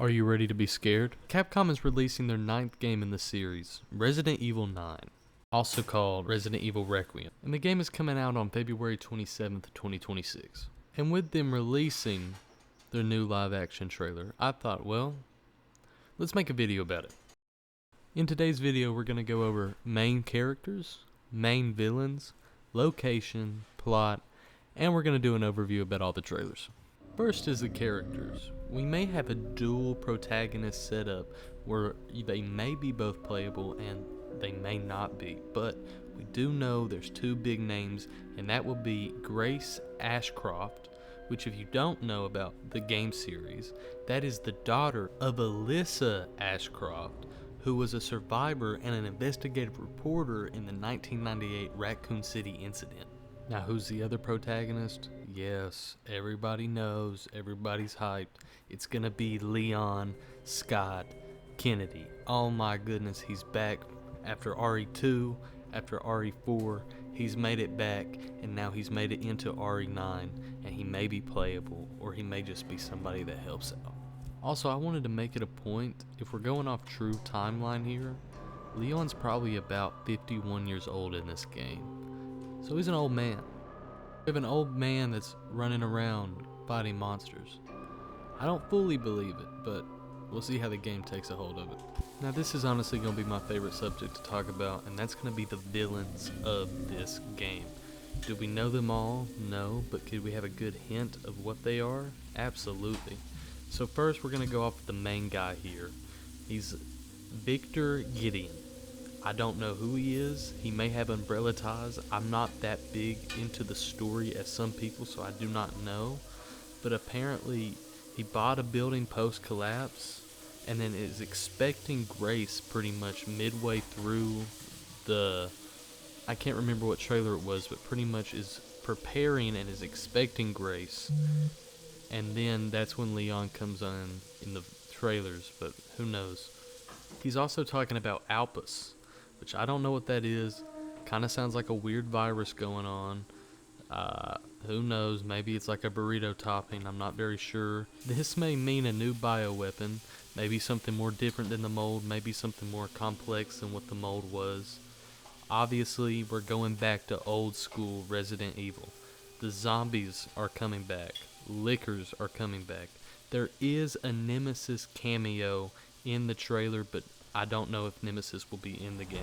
Are you ready to be scared? Capcom is releasing their 9th game in the series, Resident Evil 9, also called Resident Evil Requiem. And the game is coming out on February 27th, 2026. And with them releasing their new live action trailer, I thought, well, let's make a video about it. In today's video, we're going to go over main characters, main villains, location, plot, and we're going to do an overview about all the trailers. First is the characters. We may have a dual protagonist setup where they may be both playable and they may not be, but we do know there's two big names, and that will be Grace Ashcroft, which if you don't know about the game series, that is the daughter of Alyssa Ashcroft, who was a survivor and an investigative reporter in the 1998 Raccoon City incident. Now, who's the other protagonist? Yes, everybody knows, everybody's hyped. It's gonna be Leon Scott Kennedy. Oh my goodness, he's back after RE2, after RE4. He's made it back, and now he's made it into RE9, and he may be playable, or he may just be somebody that helps out. Also, I wanted to make it a point, if we're going off true timeline here, Leon's probably about 51 years old in this game. So he's an old man. We have an old man that's running around fighting monsters. I don't fully believe it, but we'll see how the game takes a hold of it. Now this is honestly going to be my favorite subject to talk about, and that's going to be the villains of this game. Do we know them all? No, but could we have a good hint of what they are? Absolutely. So first we're going to go off with the main guy here. He's Victor Gideon. I don't know who he is. He may have umbrella ties. I'm not that big into the story as some people, so I do not know. But apparently, he bought a building post-collapse, and then is expecting Grace pretty much midway through the... I can't remember what trailer it was, but pretty much is preparing and is expecting Grace. And then that's when Leon comes on in the trailers, but who knows. He's also talking about Alpus, which I don't know what that is. Kind of sounds like a weird virus going on. Who knows? Maybe it's like a burrito topping. I'm not very sure. This may mean a new bioweapon. Maybe something more different than the mold. Maybe something more complex than what the mold was. Obviously, we're going back to old school Resident Evil. The zombies are coming back. Lickers are coming back. There is a Nemesis cameo in the trailer, but I don't know if Nemesis will be in the game.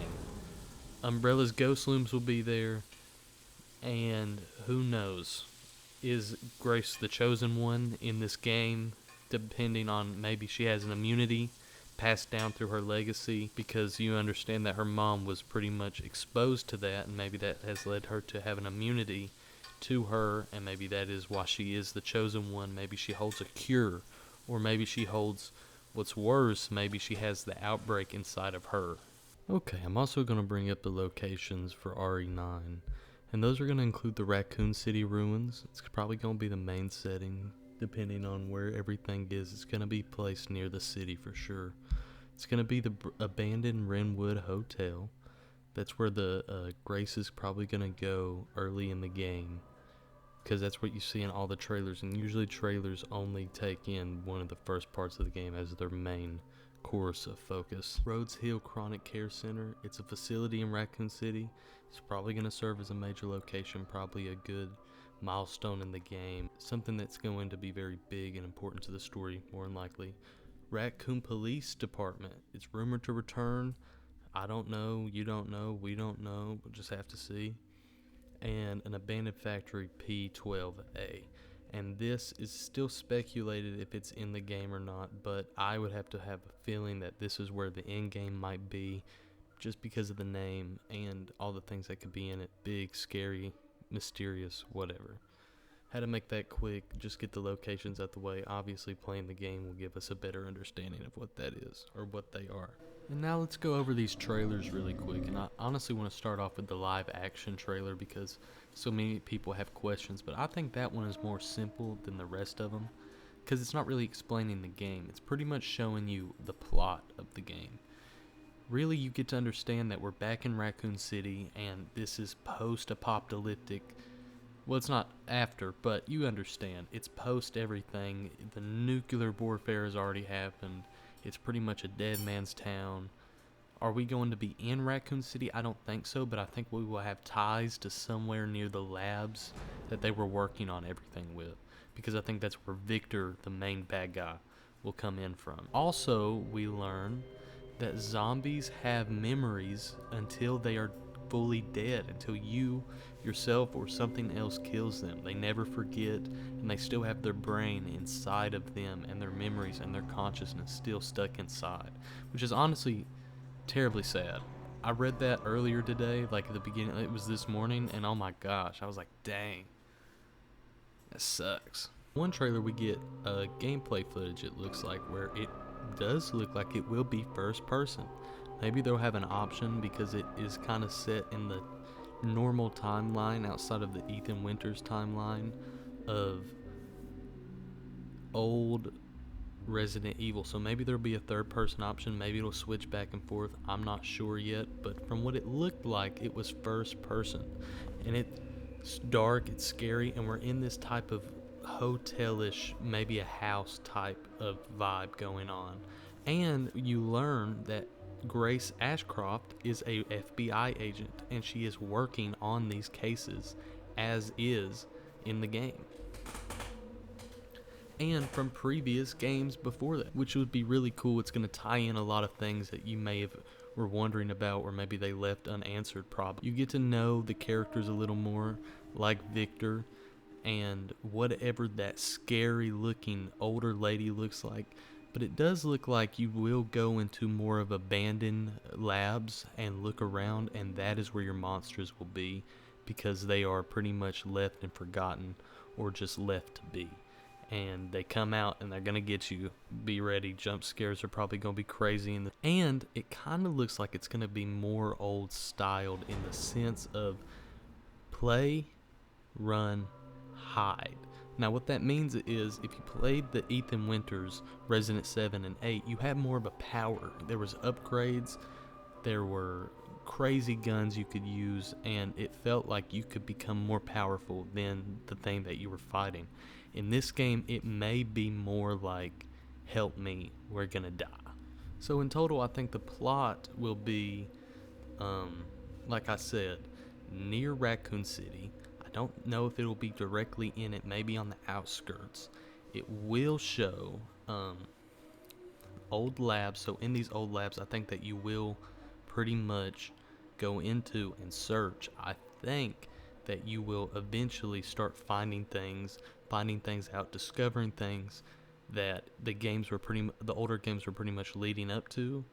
Umbrella's Ghost Looms will be there, and who knows? Is Grace the chosen one in this game? Depending on, maybe she has an immunity passed down through her legacy, because you understand that her mom was pretty much exposed to that, and maybe that has led her to have an immunity to her, and maybe that is why she is the chosen one. Maybe she holds a cure, or maybe she holds... what's worse, maybe she has the outbreak inside of her. Okay, I'm also going to bring up the locations for RE9, and those are going to include the Raccoon City ruins. It's probably going to be the main setting, depending on where everything is. It's going to be placed near the city for sure. It's going to be the abandoned Wrenwood Hotel. That's where the Grace is probably going to go early in the game, because that's what you see in all the trailers, and usually trailers only take in one of the first parts of the game as their main course of focus. Rhodes Hill Chronic Care Center, it's a facility in Raccoon City. It's probably going to serve as a major location, probably a good milestone in the game, something that's going to be very big and important to the story, more than likely. Raccoon Police Department, it's rumored to return. I don't know, you don't know, we don't know, we'll just have to see. And an abandoned factory P12A, and this is still speculated if it's in the game or not, but I would have to have a feeling that this is where the end game might be, just because of the name and all the things that could be in it. Big, scary, mysterious, whatever. Had to make that quick, just get the locations out the way. Obviously playing the game will give us a better understanding of what that is, or what they are. And now let's go over these trailers really quick, and I honestly want to start off with the live action trailer because so many people have questions, but I think that one is more simple than the rest of them, because it's not really explaining the game. It's pretty much showing you the plot of the game. Really, you get to understand that we're back in Raccoon City, and this is post-apocalyptic Well, it's not after, but you understand. It's post everything. The nuclear warfare has already happened. It's pretty much a dead man's town. Are we going to be in Raccoon City? I don't think so, but I think we will have ties to somewhere near the labs that they were working on everything with, because I think that's where Victor, the main bad guy, will come in from. Also, we learn that zombies have memories until they are fully dead, until you yourself or something else kills them. They never forget, and they still have their brain inside of them, and their memories and their consciousness still stuck inside, which is honestly terribly sad. I read that earlier today, like at the beginning, it was this morning, and oh my gosh, I was like, dang, that sucks. One trailer we get gameplay footage, it looks like, where it does look like it will be first person. Maybe they'll have an option because it is kind of set in the normal timeline outside of the Ethan Winters timeline of old Resident Evil. So maybe there'll be a third person option. Maybe it'll switch back and forth. I'm not sure yet, but from what it looked like, it was first person. And it's dark, it's scary, and we're in this type of hotelish, maybe a house type of vibe going on. And you learn that Grace Ashcroft is a FBI agent, and she is working on these cases as is in the game, and from previous games before that, which would be really cool. It's going to tie in a lot of things that you may have were wondering about, or maybe they left unanswered problems. You get to know the characters a little more, like Victor, and whatever that scary looking older lady looks like. But it does look like you will go into more of abandoned labs and look around, and that is where your monsters will be, because they are pretty much left and forgotten, or just left to be. And they come out and they're gonna get you. Be ready. Jump scares are probably gonna be crazy. And it kind of looks like it's gonna be more old styled in the sense of play, run, hide. Now what that means is, if you played the Ethan Winters Resident 7 and 8, you had more of a power. There was upgrades, there were crazy guns you could use, and it felt like you could become more powerful than the thing that you were fighting. In this game, it may be more like, help me, we're gonna die. So in total, I think the plot will be, like I said, near Raccoon City. I don't know if it'll be directly in it, maybe on the outskirts. It will show old labs. So in these old labs, I think that you will pretty much go into and search. I think that you will eventually start finding things out, discovering things that the older games were pretty much leading up to,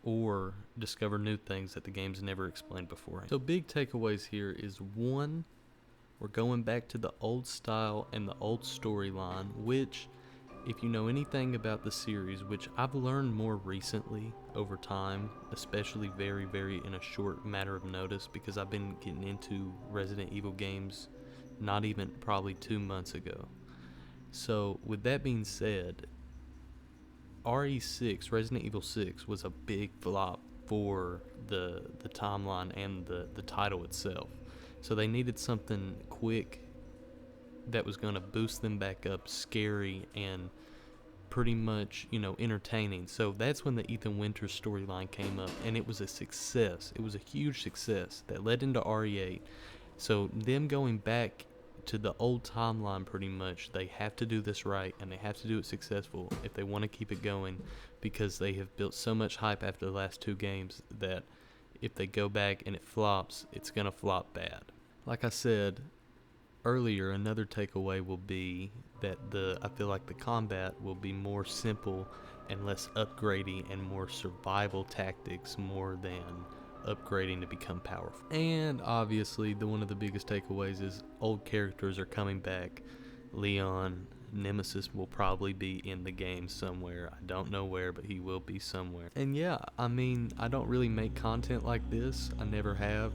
or discover new things that the games never explained before. So big takeaways here is, one, we're going back to the old style and the old storyline, which, if you know anything about the series, which I've learned more recently over time, especially very, very in a short matter of notice, because I've been getting into Resident Evil games not even probably 2 months ago. So with that being said, RE6, Resident Evil 6, was a big flop for the timeline and the title itself. So they needed something quick that was going to boost them back up, scary, and pretty much, entertaining. So that's when the Ethan Winters storyline came up, and it was a success. It was a huge success that led into RE8. So them going back to the old timeline, pretty much, they have to do this right, and they have to do it successful if they want to keep it going, because they have built so much hype after the last 2 games that if they go back and it flops, it's going to flop bad. Like I said earlier, another takeaway will be that I feel like the combat will be more simple and less upgrading, and more survival tactics more than upgrading to become powerful. And obviously, one of the biggest takeaways is old characters are coming back. Leon, Nemesis will probably be in the game somewhere. I don't know where, but he will be somewhere. And yeah, I mean, I don't really make content like this. I never have,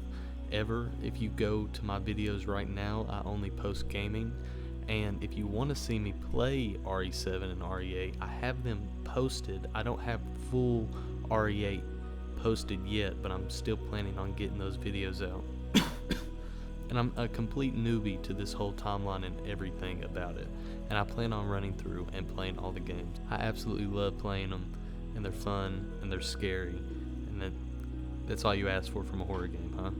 ever. If you go to my videos right now, I only post gaming. And if you want to see me play RE7 and RE8, I have them posted. I don't have full RE8 posted yet, but I'm still planning on getting those videos out. And I'm a complete newbie to this whole timeline and everything about it. And I plan on running through and playing all the games. I absolutely love playing them, and they're fun, and they're scary, and that's all you ask for from a horror game, huh?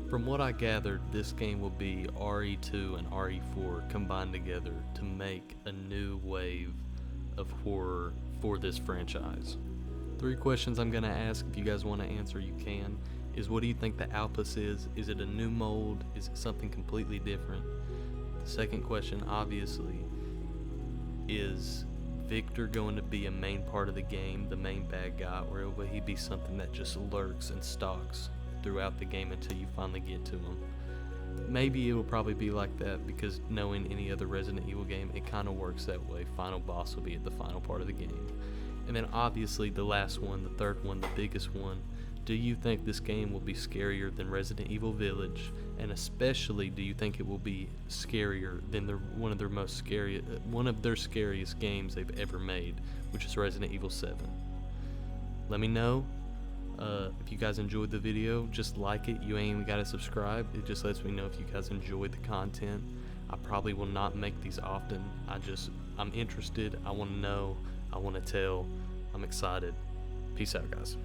From what I gathered, this game will be RE2 and RE4 combined together to make a new wave of horror for this franchise. 3 questions I'm going to ask. If you guys want to answer, you can. Is what do you think the Alpus is? Is it a new mold? Is it something completely different? The second question, obviously, is Victor going to be a main part of the game, the main bad guy, or will he be something that just lurks and stalks throughout the game until you finally get to him? Maybe it will probably be like that, because knowing any other Resident Evil game, it kind of works that way. Final boss will be at the final part of the game. And then obviously the last one, the third one, the biggest one, do you think this game will be scarier than Resident Evil Village? And especially, do you think it will be scarier than one of their scariest games they've ever made, which is Resident Evil 7? Let me know. If you guys enjoyed the video, just like it. You ain't even gotta subscribe. It just lets me know if you guys enjoyed the content. I probably will not make these often. I'm interested. I want to know. I want to tell. I'm excited. Peace out, guys.